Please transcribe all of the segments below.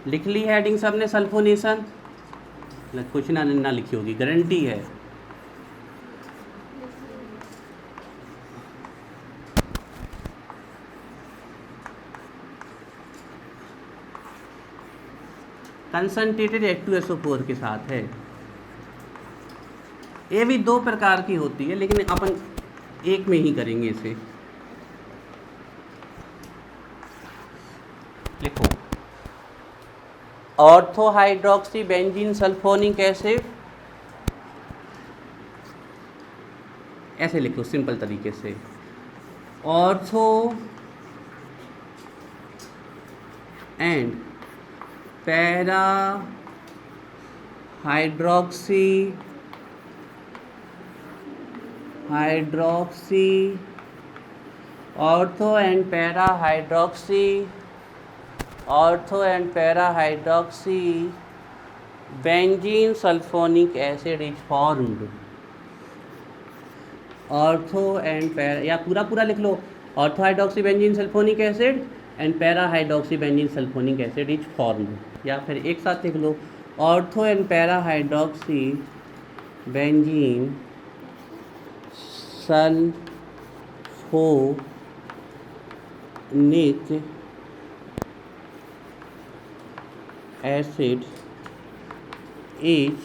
लिख ली हेडिंग सबने सल्फोनेशन? कुछ ना लिखी होगी, गारंटी है। कंसंट्रेटेड H2SO4 के साथ है। ये भी दो प्रकार की होती है, लेकिन अपन एक में ही करेंगे इसे। लिखो ortho hydroxy benzene sulphonic acid, ऐसे लिखो सिंपल तरीके से, ortho and para hydroxy ortho and para hydroxy benzene sulphonic acid is formed. Ortho and para, या पूरा लिख लो, ortho hydroxy benzene sulphonic acid and para hydroxy benzene sulphonic acid is formed, या फिर एक साथ लिख लो, ortho and para hydroxy benzene sulphonic acid is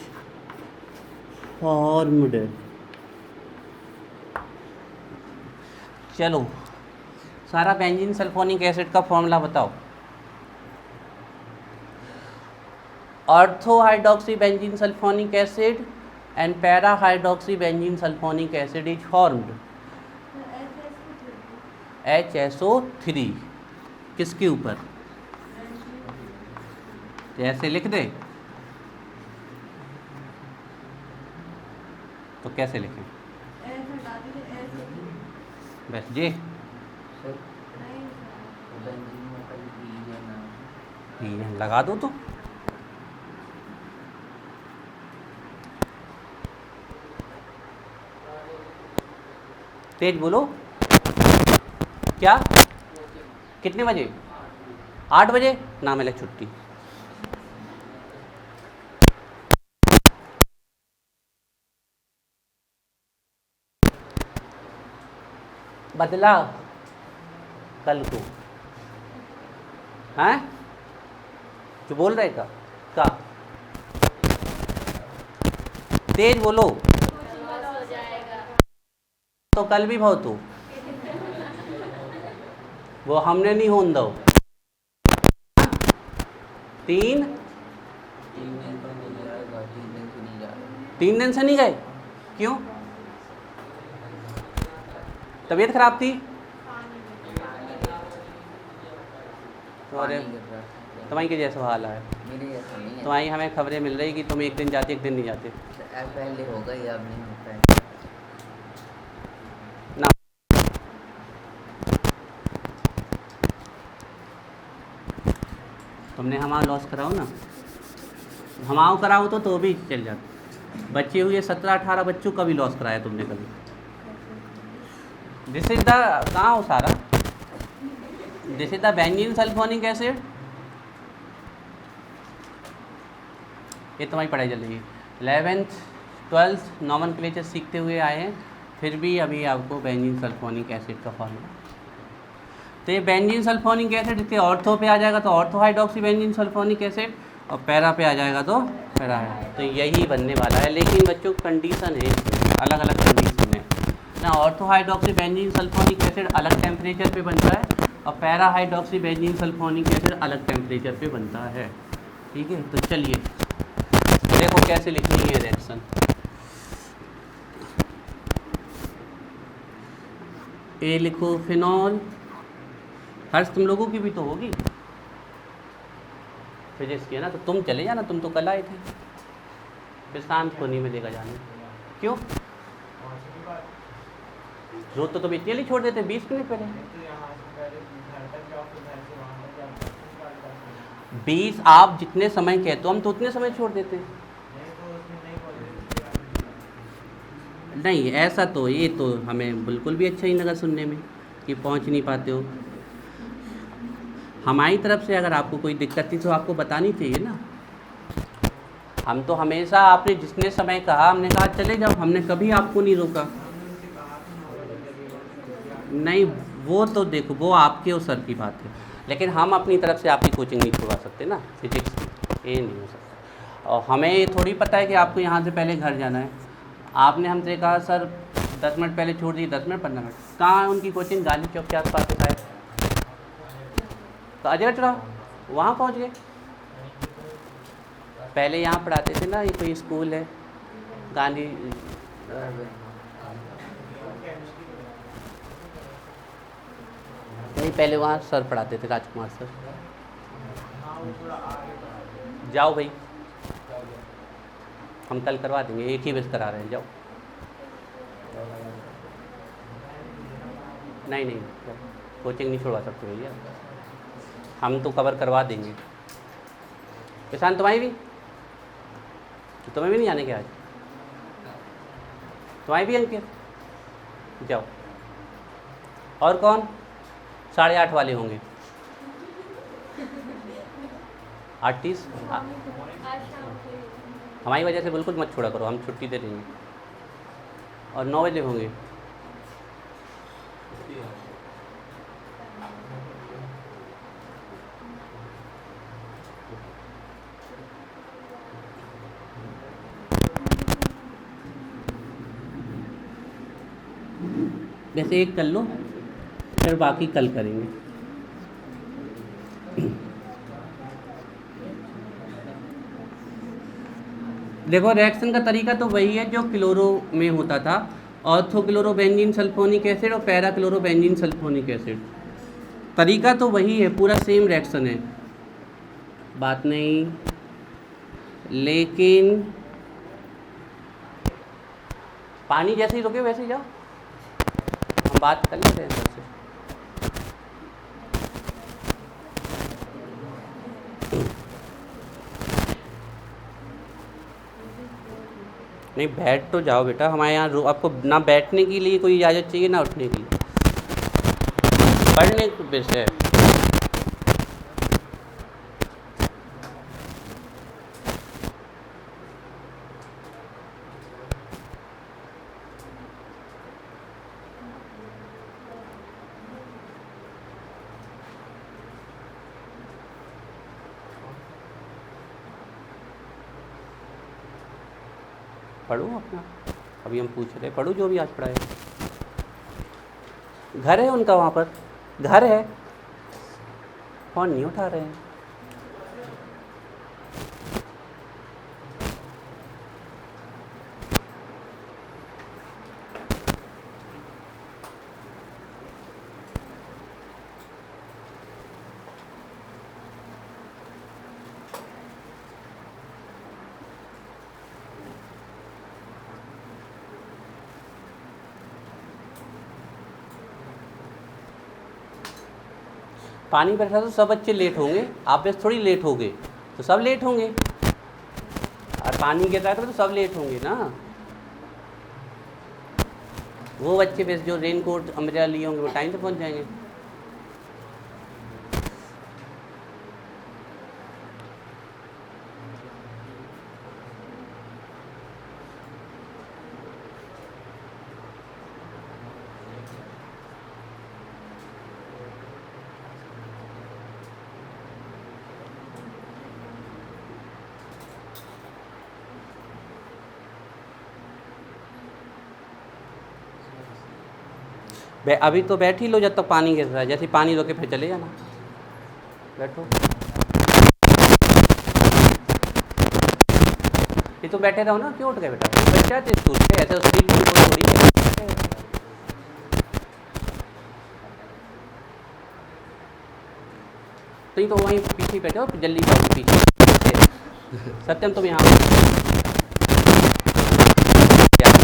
formed. चलो सारा बेंजीन सल्फोनिक एसिड का फॉर्मूला बताओ। Ortho hydroxy benzene sulphonic acid and para hydroxy benzene sulphonic acid is formed. HSO3 किसके ऊपर? ऐसे लिख दे तो कैसे लिखें? बस जी लगा दो तो। तेज बोलो। क्या? कितने बजे? 8 बजे ना मिले छुट्टी। बदला कल को, हैं? जो बोल रहे था का तेज बोलो तो कल भी बहुत हो, वो हमने नहीं होन दो। 3 दिन से नहीं गए, क्यों? तबीयत खराब थी? तुम्हारी के जैसा हाल है, तुम्हारी हमें खबरें मिल रही कि तुम एक दिन जाते एक दिन नहीं जाते। पहले होगा या अब नहीं होता है ना। तुमने हमारा लॉस कराओ ना, हमारा कराओ तो भी चल जाते। बच्चे हुए 17-18 बच्चों का भी लॉस कराया तुमने कभी। दिस इज द, कहाँ हो सारा? This is the benzene sulphonic acid. ये तुम्हारी पढ़ाई चल रही है, 11th 12th नॉमेनक्लेचर सीखते हुए आए हैं, फिर भी अभी आपको बेंजीन सल्फोनिक एसिड का फॉर्मूला। तो ये बेंजीन सल्फोनिक एसिड इसके ऑर्थो पे आ जाएगा तो ortho hydroxy benzene sulphonic acid, और पैरा पे आ जाएगा तो पैरा, तो यही बनने वाला है। लेकिन बच्चों कंडीशन है, अलग अलग कंडीशन है ना। Ortho hydroxy benzene sulphonic acid अलग टेम्परेचर पे बनता है, और para hydroxy benzene sulphonic acid अलग टेम्परेचर पे बनता है। ठीक है, तो चलिए देखो कैसे लिखनी है रिएक्शन। ए लिखो फिनॉल। हर्ष तुम लोगों की भी तो होगी फिजिक्स की, है ना? तो तुम चले जाना, तुम तो कल आए थे। प्रशांत को नहीं मिलेगा जाने, क्यों? रोज तो तुम इतने लिए छोड़ देते 20 मिनट पहले। 20 आप जितने समय कहते हो हम तो उतने समय छोड़ देते। नहीं ऐसा तो, ये तो हमें बिल्कुल भी अच्छा ही लगा सुनने में कि पहुंच नहीं पाते हो। हमारी तरफ से अगर आपको कोई दिक्कत थी तो आपको बतानी चाहिए ना। हम तो हमेशा, आपने जितने समय कहा हमने कहा चले जाओ, हमने कभी आपको नहीं रोका। नहीं, वो तो देखो वो आपके और सर की बात है, लेकिन हम अपनी तरफ से आपकी कोचिंग नहीं छुड़वा सकते ना फिजिक्स की, ये नहीं हो सकता। और हमें ये थोड़ी पता है कि आपको यहाँ से पहले घर जाना है। आपने हमसे कहा सर 10 मिनट पहले छोड़ दी, 10 मिनट 15 मिनट, कहाँ है उनकी कोचिंग? गांधी चौक के आस पास है शायद, तो अजय चढ़ा वहाँ पहुँच गए। पहले यहाँ पढ़ाते थे ना, ये कोई स्कूल है गांधी, नहीं पहले वहाँ सर पढ़ाते थे, राजकुमार सर। जाओ भाई, हम कल करवा देंगे, एक ही बजे करा रहे हैं, जाओ। नहीं नहीं, कोचिंग नहीं छुड़वा सकते भैया, हम तो कवर करवा देंगे। किसान तुम्हारी भी, तुम्हें भी नहीं आने के आज, तुम्हारी भी अंक, जाओ। और कौन? 8:30 वाले होंगे, 8:30। हमारी वजह से बिल्कुल मत छोड़ा करो, हम छुट्टी दे देंगे। और 9 बजे होंगे। वैसे एक कर लो, फिर बाकी कल करेंगे। देखो रिएक्शन का तरीका तो वही है जो क्लोरो में होता था, ऑर्थोक्लोरोबेंजीन सल्फोनिक एसिड और पैराक्लोरोबेंजीन सल्फोनिक एसिड, तरीका तो वही है, पूरा सेम रिएक्शन है, बात नहीं। लेकिन पानी जैसे ही रुके वैसे ही जाओ, हम बात कर लेते हैं सर से। नहीं बैठ तो जाओ बेटा, हमारे यहाँ आपको ना बैठने के लिए कोई इजाज़त चाहिए ना उठने के लिए, पढ़ने को विषय। पढ़ो अपना, अभी हम पूछ रहे, पढ़ो जो भी आज पढ़ाए। घर है उनका वहाँ पर, घर है, फ़ोन नहीं उठा रहे हैं। पानी बैठा तो सब बच्चे लेट होंगे, आप बस थोड़ी लेट हो गए तो सब लेट होंगे, और पानी गिर रहा है तो सब लेट होंगे ना। वो बच्चे बस जो रेन कोट अम्ब्रेला लिए होंगे वो टाइम से पहुंच जाएंगे। अभी तो बैठ ही लो जब तक पानी गिर रहा है, जैसे पानी रोके फिर चले जाना, बैठो। ये तो बैठे रहो ना, क्यों उठ गए बेटा? बैठ जाते स्कूल से, ऐसे स्कूल थोड़ी है। तो वहीं पीछे बैठो, जल्दी जाओ पीछे। सत्यम तुम यहाँ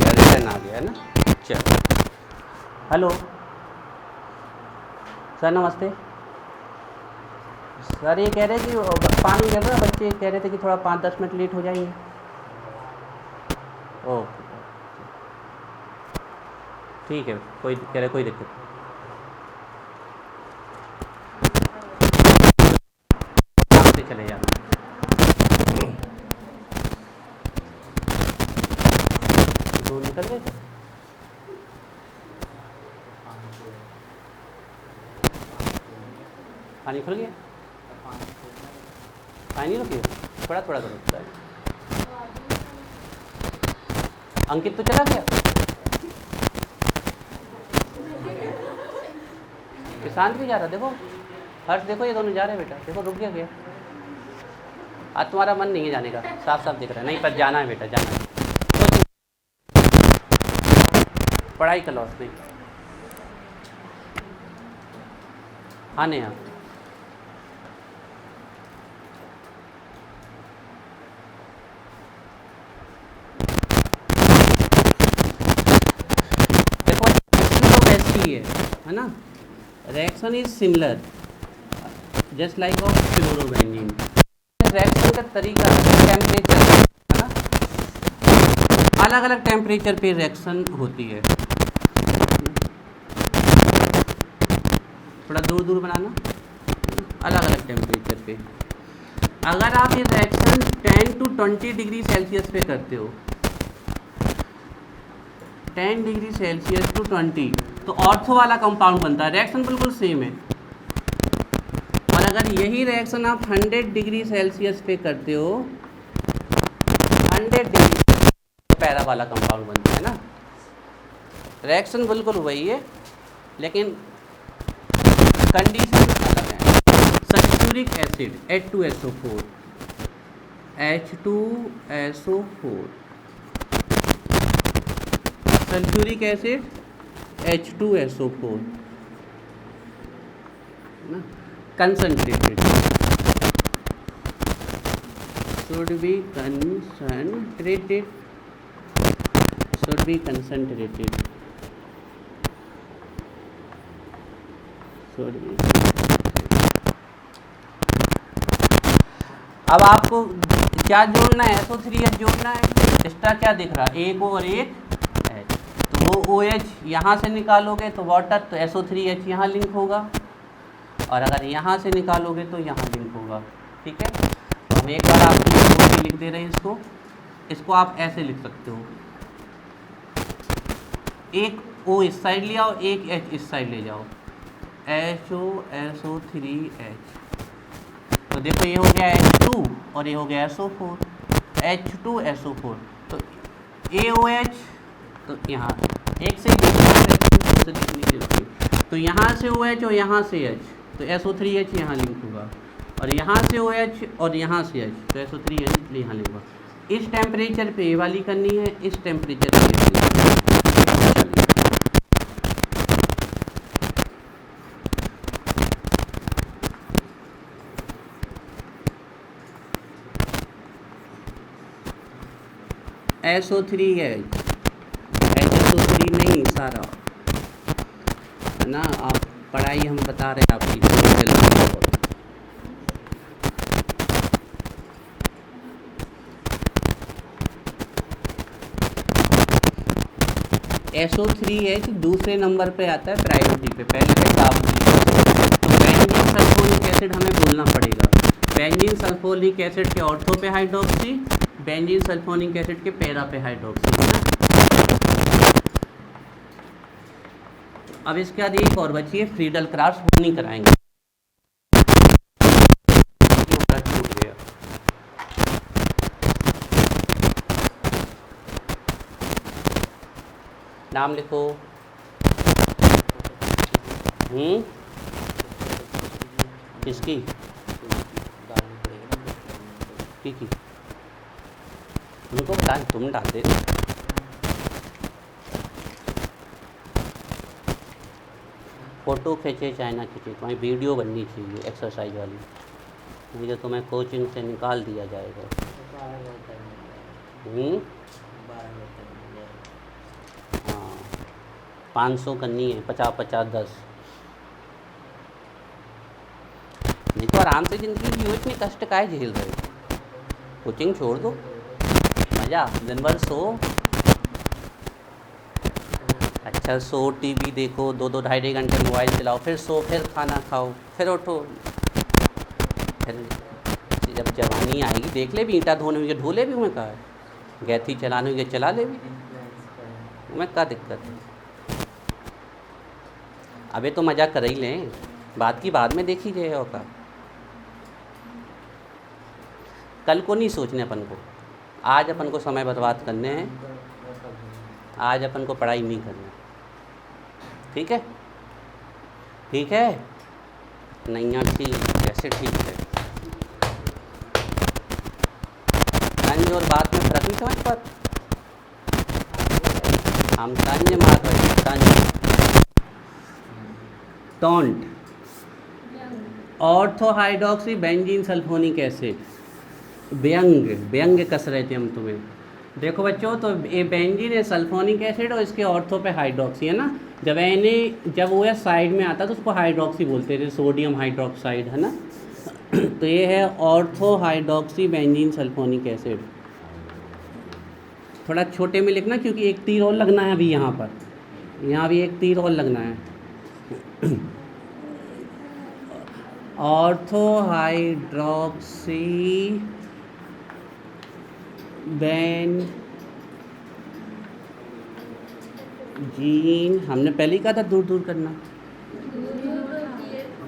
रिटर्न आ गया है ना, चलो। हेलो सर, नमस्ते सर। ये कह रहे कि पानी गिर रहा, बच्चे कह रहे थे कि थोड़ा 5-10 मिनट लेट हो जाएंगे। ओके ठीक है, कोई कह रहे कोई दिक्कत नहीं। चले जाना। दो निकल गए थे। पानी खुल गया, पानी रुकी थोड़ा थोड़ा करो। अंकित तो चला गया, किसान भी जा रहा, देखो हर्ष, देखो ये दोनों जा रहे हैं बेटा, देखो रुक गया। आज तुम्हारा मन नहीं है जाने का, साफ साफ दिख रहा है। नहीं पर जाना है बेटा, जाना है, पढ़ाई का लॉस नहीं। हाँ नहीं, हाँ देखो तो वैसी है ना। Reaction is similar just like of fluorobenzene. Reaction का तरीका, टेम्परेचर है ना, अलग अलग टेम्परेचर पे रिएक्शन होती है। थोड़ा दूर दूर बनाना, अलग अलग टेम्परेचर पे। अगर आप ये रिएक्शन 10 to 20 डिग्री सेल्सियस पे करते हो, 10 डिग्री सेल्सियस टू 20, तो ऑर्थो वाला कंपाउंड बनता है। रिएक्शन बिल्कुल सेम है। और अगर यही रिएक्शन आप 100 डिग्री सेल्सियस पे करते हो, 100 डिग्री पैरा वाला कंपाउंड बनता है ना। रिएक्शन बिल्कुल वही है, लेकिन कंडीशन अलग है। Sulphuric acid H2SO4, H2SO4, sulphuric acid H2SO4 ना, concentrated, should be concentrated, should be concentrated, should be। अब आपको क्या जोड़ना है, SO3H जोड़ना है। एक्स्ट्रा क्या दिख रहा है, एक O और एक H, तो वो OH यहाँ से निकालोगे तो वाटर, तो SO3H यहाँ लिंक होगा, और अगर यहाँ से निकालोगे तो यहाँ लिंक होगा। ठीक है, तो हम एक बार आपको लिख दे रहे हैं इसको आप ऐसे लिख सकते हो, एक O इस साइड ले आओ, एक H इस साइड ले जाओ, HOSO3H। तो देखो ये हो गया H2 और ये हो गया SO4, H2SO4। तो AOH, तो यहाँ एक से लिखने की, तो यहाँ से OH और यहाँ से H, तो SO3H यहाँ लिंक होगा, और यहाँ से OH और यहाँ से H, तो SO3H यहाँ लिंक होगा। इस टेम्परेचर पे ये वाली करनी है, इस टेम्परेचर पे ये वाली करनी है। SO3H, HSO3 नहीं सारा है ना। आप पढ़ाई हम बता रहे हैं आपकी, SO3H दूसरे नंबर पे आता है प्रायोरिटी पे, पहले पे कार्बोनिक। तो बेंजीन सल्फोनिक एसिड हमें बोलना पड़ेगा। बेंजीन सल्फोनिक एसिड के ऑर्थो पे हाइड्रोक्सी, बेंजीन सल्फोनिक एसिड के पैरा पे हाइड्रोक्सी। अब इसके बाद एक और बची है, फ्रीडल क्राफ्ट, वो नहीं कराएंगे। नाम लिखो। किसकी की उनको बता, तुम डाल दे। फ़ोटो खींचे चाहे ना खींचे, तुम्हारी वीडियो बननी चाहिए एक्सरसाइज वाली, नहीं तो तुम्हें कोचिंग से निकाल दिया जाएगा। 500 करनी है, 50-50 10, नहीं तो आराम से ज़िंदगी जियो। इतनी कष्ट काहे झेल रहे हो, कोचिंग छोड़ दो, मज़ा, दिन भर सो, अच्छा सो, टीवी देखो, 2-2 ढाई घंटे मोबाइल चलाओ, फिर सो, फिर खाना खाओ, फिर उठो, फिर जब जवानी आएगी देख ले भी, ईंटा धोने हुए ढोले भी, मैं कहा है गैथी चलाने हुए चला ले भी, मैं क्या दिक्कत है। अबे तो मज़ा कर ही लें, बात की बाद में देखी जाए। और का कल को नहीं सोचने अपन को, आज अपन को समय बर्बाद करने हैं, आज अपन को पढ़ाई नहीं करनी। ठीक है, ठीक है, नहीं अच्छी कैसे ठीक है। तंज और बात में फर्क नहीं समझ पाते हम। तंज मार रहे हैं, तंज taunt ortho hydroxy benzene sulphonic acid, व्यंग व्यंग कस रहे थे हम तुम्हें। देखो बच्चों, तो ये बेंजीन है सल्फोनिक एसिड और इसके ऑर्थो पे हाइड्रोक्सी है ना। जब वो है साइड में आता तो उसको हाइड्रोक्सी बोलते थे, सोडियम हाइड्रोक्साइड है ना। तो ये है ortho hydroxy benzene sulphonic acid. थोड़ा छोटे में लिखना क्योंकि एक तीर और लगना है अभी यहाँ पर, यहाँ भी एक तीर और लगना है। ऑर्थो हाइड्रोक्सी बेंजीन, हमने पहले ही कहा था दूर दूर करना,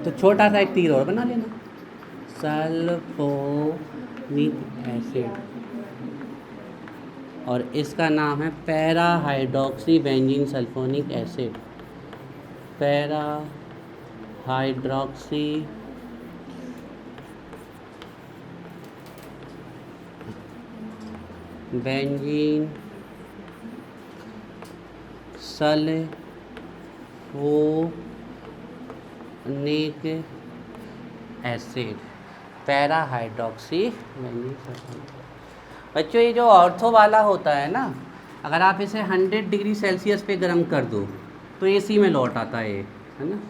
तो छोटा सा एक तीर और बना लेना। सल्फोनिक एसिड, और इसका नाम है para hydroxy benzene sulphonic acid. Para hydroxy benzene sulphonic acid, para hydroxy benzene sulphonic. बच्चों ये जो ऑर्थो वाला होता है ना, अगर आप इसे 100 डिग्री सेल्सियस पे गर्म कर दो तो एसी में लौट आता है ना।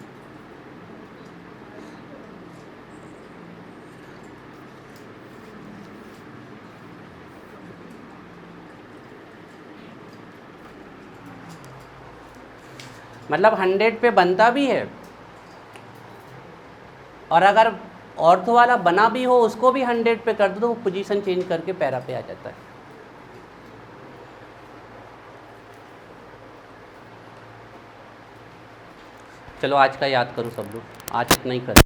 मतलब 100 पे बनता भी है, और अगर ऑर्थो वाला बना भी हो उसको भी 100 पे कर दो तो वो पोजीशन चेंज करके पैरा पे आ जाता है। चलो आज का याद करो सब लोग, आज इतना ही करो।